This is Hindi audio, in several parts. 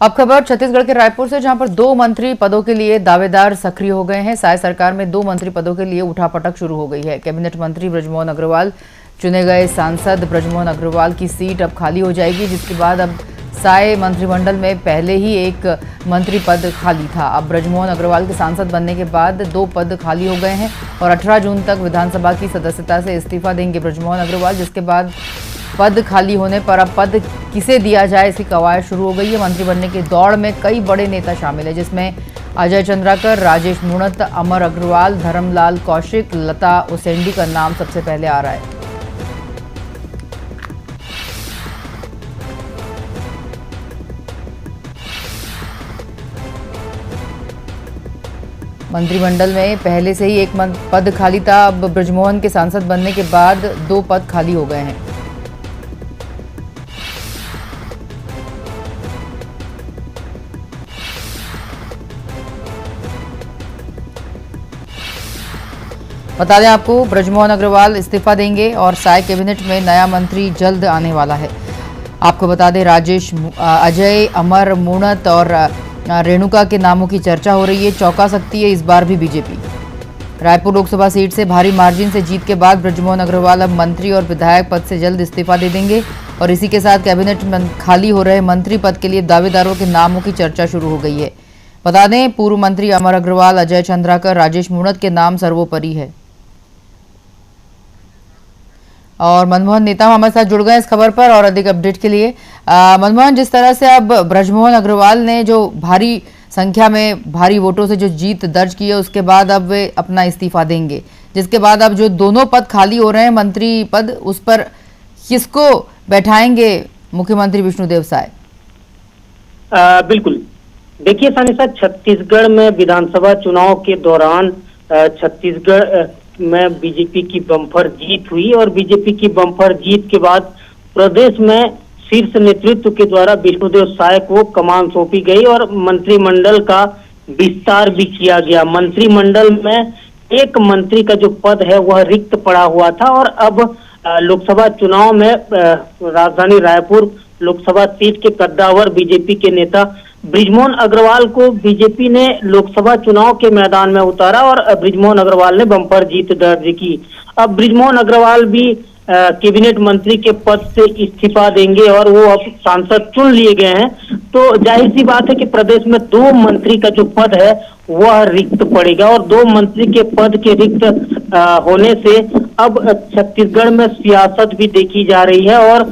अब खबर छत्तीसगढ़ के रायपुर से, जहां पर 2 मंत्री पदों के लिए दावेदार सक्रिय हो गए हैं। साय सरकार में 2 मंत्री पदों के लिए उठापटक शुरू हो गई है। कैबिनेट मंत्री बृजमोहन अग्रवाल, चुने गए सांसद बृजमोहन अग्रवाल की सीट अब खाली हो जाएगी, जिसके बाद अब साय मंत्रिमंडल में पहले ही एक मंत्री पद खाली था। अब बृजमोहन अग्रवाल के सांसद बनने के बाद 2 पद खाली हो गए हैं और 18 जून तक विधानसभा की सदस्यता से इस्तीफा देंगे बृजमोहन अग्रवाल, जिसके बाद पद खाली होने पर अब पद किसे दिया जाए, इसकी कवायद शुरू हो गई है। मंत्री बनने की दौड़ में कई बड़े नेता शामिल हैं, जिसमें अजय चंद्राकर, राजेश मूणत, अमर अग्रवाल, धर्मलाल कौशिक, लता उसेंडी का नाम सबसे पहले आ रहा है। मंत्रिमंडल में पहले से ही एक पद खाली था। अब बृजमोहन के सांसद बनने के बाद 2 पद खाली हो गए हैं। बता दें आपको, बृजमोहन अग्रवाल इस्तीफा देंगे और साय कैबिनेट में नया मंत्री जल्द आने वाला है। आपको बता दें, अजय, अमर, मूणत और रेणुका के नामों की चर्चा हो रही है। चौंका सकती है इस बार भी बीजेपी। रायपुर लोकसभा सीट से भारी मार्जिन से जीत के बाद बृजमोहन अग्रवाल अब मंत्री और विधायक पद से जल्द इस्तीफा दे देंगे और इसी के साथ कैबिनेट में खाली हो रहे मंत्री पद के लिए दावेदारों के नामों की चर्चा शुरू हो गई है। बता दें, पूर्व मंत्री अमर अग्रवाल, अजय चंद्राकर, राजेश मूणत के नाम सर्वोपरि है। और मनमोहन नेता हमारे साथ जुड़ गए इस खबर पर और अधिक अपडेट के लिए। मनमोहन, जिस तरह से अब बृजमोहन अग्रवाल ने जो भारी संख्या में भारी वोटों से जो जीत दर्ज की है, उसके बाद अब वे अपना इस्तीफा देंगे, जिसके बाद अब जो 2 पद खाली हो रहे हैं मंत्री पद, उस पर किसको बैठाएंगे मुख्यमंत्री विष्णुदेव साय? बिल्कुल, देखिए सानिसा, छत्तीसगढ़ में विधानसभा चुनाव के दौरान छत्तीसगढ़ में बीजेपी की बम्पर जीत हुई और बीजेपी की बम्पर जीत के बाद प्रदेश में शीर्ष नेतृत्व के द्वारा विष्णुदेव साय को कमान सौंपी गई और मंत्रिमंडल का विस्तार भी किया गया। मंत्रिमंडल में एक मंत्री का जो पद है वह रिक्त पड़ा हुआ था और अब लोकसभा चुनाव में राजधानी रायपुर लोकसभा सीट के कद्दावर बीजेपी के नेता बृजमोहन अग्रवाल को बीजेपी ने लोकसभा चुनाव के मैदान में उतारा और बृजमोहन अग्रवाल ने बम्पर जीत दर्ज की। अब बृजमोहन अग्रवाल भी कैबिनेट मंत्री के पद से इस्तीफा देंगे और वो अब सांसद चुन लिए गए हैं, तो जाहिर सी बात है कि प्रदेश में 2 मंत्री का जो पद है वह रिक्त पड़ेगा और 2 मंत्री के पद के रिक्त होने से अब छत्तीसगढ़ में सियासत भी देखी जा रही है और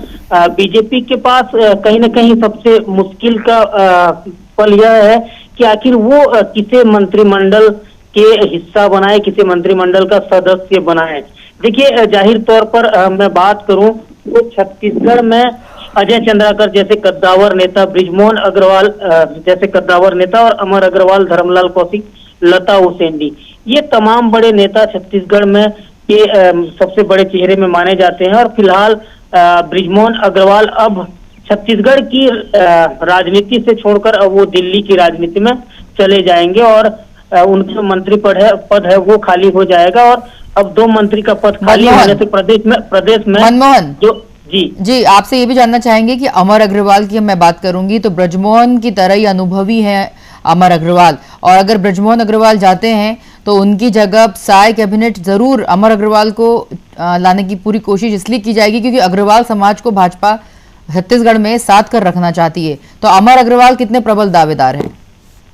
बीजेपी के पास कहीं न कहीं सबसे मुश्किल का पल यह है कि आखिर वो किसे मंत्रिमंडल के हिस्सा बनाए, किसे मंत्रिमंडल का सदस्य बनाए। देखिए, जाहिर तौर पर मैं बात करूं तो छत्तीसगढ़ में अजय चंद्राकर जैसे कद्दावर नेता, बृजमोहन अग्रवाल जैसे कद्दावर नेता और अमर अग्रवाल, धर्मलाल कौशिक, लता उसेंडी, ये तमाम बड़े नेता छत्तीसगढ़ में के सबसे बड़े चेहरे में माने जाते हैं और फिलहाल बृजमोहन अग्रवाल अब छत्तीसगढ़ की राजनीति से छोड़कर अब वो दिल्ली की राजनीति में चले जाएंगे और उनका मंत्री पद है वो खाली हो जाएगा और अब 2 मंत्री का पद खाली होने से प्रदेश में मनमोहन जो जी आपसे ये भी जानना चाहेंगे कि अमर अग्रवाल की मैं बात करूंगी तो बृजमोहन की तरह ही अनुभवी है अमर अग्रवाल, और अगर बृजमोहन अग्रवाल जाते हैं तो उनकी जगह साय कैबिनेट जरूर अमर अग्रवाल को लाने की पूरी कोशिश इसलिए की जाएगी क्योंकि अग्रवाल समाज को भाजपा छत्तीसगढ़ में साथ कर रखना चाहती है। तो अमर अग्रवाल कितने प्रबल दावेदार हैं?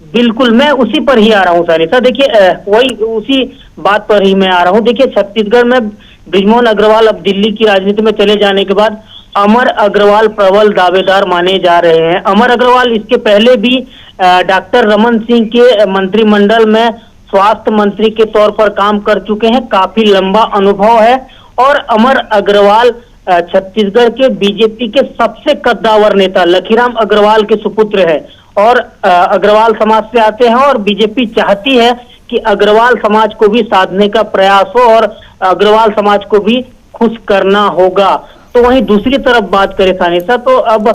बिल्कुल, मैं उसी पर ही आ रहा हूँ सानिसा। देखिए, वही उसी बात पर ही मैं आ रहा हूँ। देखिए, छत्तीसगढ़ में बृजमोहन अग्रवाल अब दिल्ली की राजनीति में चले जाने के बाद अमर अग्रवाल प्रबल दावेदार माने जा रहे हैं। अमर अग्रवाल इसके पहले भी डॉक्टर रमन सिंह के मंत्रिमंडल में स्वास्थ्य मंत्री के तौर पर काम कर चुके हैं, काफी लंबा अनुभव है और अमर अग्रवाल छत्तीसगढ़ के बीजेपी के सबसे कद्दावर नेता लखीराम अग्रवाल के सुपुत्र है और अग्रवाल समाज से आते हैं और बीजेपी चाहती है कि अग्रवाल समाज को भी साधने का प्रयास हो और अग्रवाल समाज को भी खुश करना होगा। तो वहीं दूसरी तरफ बात करें सानिसा, तो अब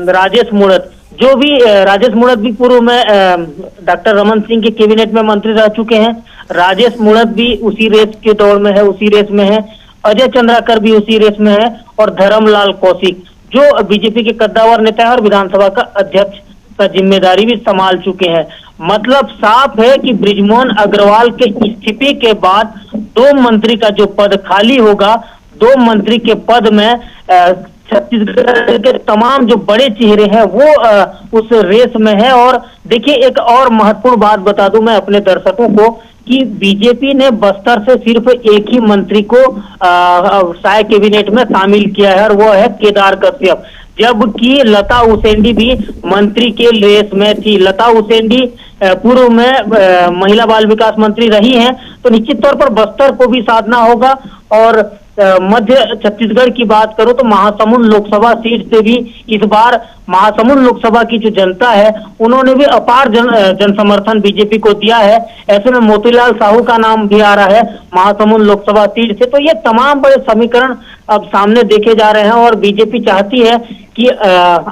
राजेश मूणत भी पूर्व में डॉक्टर रमन सिंह के कैबिनेट में मंत्री रह चुके हैं। राजेश मूणत भी उसी रेस के दौर में है, उसी रेस में है। अजय चंद्राकर भी उसी रेस में है और धर्मलाल कौशिक जो बीजेपी के कद्दावर नेता है और विधानसभा का अध्यक्ष का जिम्मेदारी भी संभाल चुके हैं। मतलब साफ है कि बृजमोहन अग्रवाल के इस्तीफे के बाद 2 मंत्री का जो पद खाली होगा, 2 मंत्री के पद में छत्तीसगढ़ के तमाम जो बड़े चेहरे हैं वो उस रेस में है। और देखिए, एक और महत्वपूर्ण बात बता दूं मैं अपने दर्शकों को कि बीजेपी ने बस्तर से सिर्फ एक ही मंत्री को साय कैबिनेट में शामिल किया है, और वो है केदार कश्यप, जबकि लता उसेंडी भी मंत्री के रेस में थी। लता उसेंडी पूर्व में महिला बाल विकास मंत्री रही हैं, तो निश्चित तौर पर बस्तर को भी साधना होगा। और मध्य छत्तीसगढ़ की बात करो तो महासमुंद लोकसभा सीट से भी इस बार महासमुंद लोकसभा की जो जनता है उन्होंने भी अपार जन समर्थन बीजेपी को दिया है। ऐसे में मोतीलाल साहू का नाम भी आ रहा है महासमुंद लोकसभा सीट से। तो ये तमाम बड़े समीकरण अब सामने देखे जा रहे हैं, और बीजेपी चाहती है कि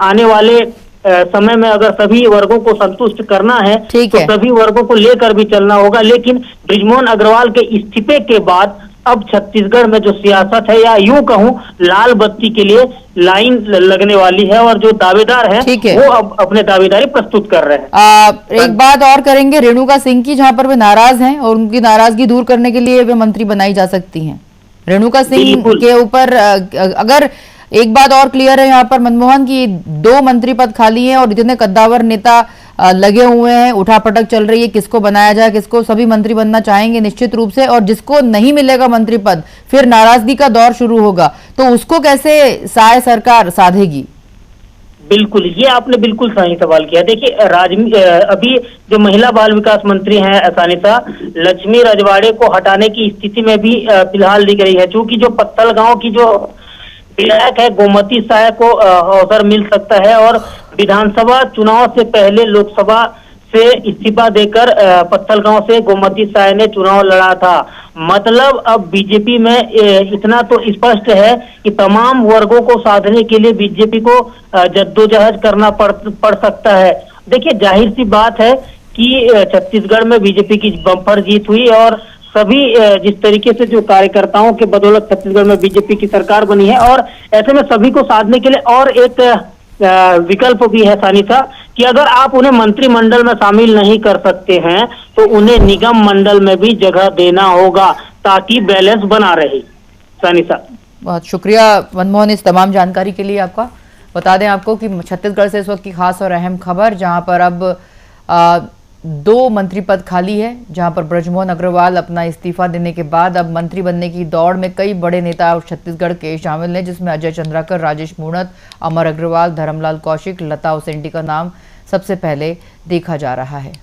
आने वाले समय में अगर सभी वर्गों को संतुष्ट करना है तो सभी वर्गों को लेकर भी चलना होगा। लेकिन बृजमोहन अग्रवाल के इस्तीफे के बाद अब छत्तीसगढ़ में जो सियासत है, या यूं कहूं लाल बत्ती के लिए लाइन लगने वाली है, और जो दावेदार हैं वो अब अपने दावेदारी प्रस्तुत कर रहे हैं। एक बात और करेंगे रेणुका सिंह की, जहां पर वे नाराज हैं और उनकी नाराजगी दूर करने के लिए वे मंत्री बनाई जा सकती हैं। रेणुका सिंह के ऊपर अगर एक बात और क्लियर है यहाँ पर मनमोहन की 2 मंत्री पद खाली हैं और इतने कद्दावर नेता लगे हुए हैं, उठापटक चल रही है किसको बनाया जाए, किसको, सभी मंत्री बनना चाहेंगे निश्चित रूप से, और जिसको नहीं मिलेगा मंत्री पद फिर नाराजगी का दौर शुरू होगा, तो उसको कैसे साय सरकार साधेगी? बिल्कुल, ये आपने बिल्कुल सही सवाल किया। देखिए, अभी जो महिला बाल विकास मंत्री हैं सानिता, लक्ष्मी रजवाड़े को हटाने की स्थिति में भी फिलहाल दिख रही है, क्योंकि जो पत्तल गांव की जो विधायक है गोमती साय को अवसर मिल सकता है, और विधानसभा चुनाव से पहले लोकसभा से इस्तीफा देकर पत्तलगांव से गोमती साय ने चुनाव लड़ा था। मतलब अब बीजेपी में इतना तो स्पष्ट है कि तमाम वर्गों को साधने के लिए बीजेपी को जद्दोजहद करना पड़ सकता है। देखिए, जाहिर सी बात है कि छत्तीसगढ़ में बीजेपी की बम्पर जीत हुई, और सभी जिस तरीके से जो कार्यकर्ताओं के बदौलत छत्तीसगढ़ में बीजेपी की सरकार बनी है, और ऐसे में सभी को साधने के लिए और एक विकल्प भी है सानिसा, कि अगर आप उन्हें मंत्रिमंडल में शामिल नहीं कर सकते हैं तो उन्हें निगम मंडल में भी जगह देना होगा, ताकि बैलेंस बना रहे। सानिसा, बहुत शुक्रिया मनमोहन इस तमाम जानकारी के लिए आपका। बता दें आपको कि छत्तीसगढ़ से इस वक्त की खास और अहम खबर, जहां पर अब 2 मंत्री पद खाली है, जहां पर बृजमोहन अग्रवाल अपना इस्तीफा देने के बाद अब मंत्री बनने की दौड़ में कई बड़े नेता छत्तीसगढ़ के शामिल हैं, जिसमें अजय चंद्राकर, राजेश मूणत, अमर अग्रवाल, धर्मलाल कौशिक, लता उसेंडी का नाम सबसे पहले देखा जा रहा है।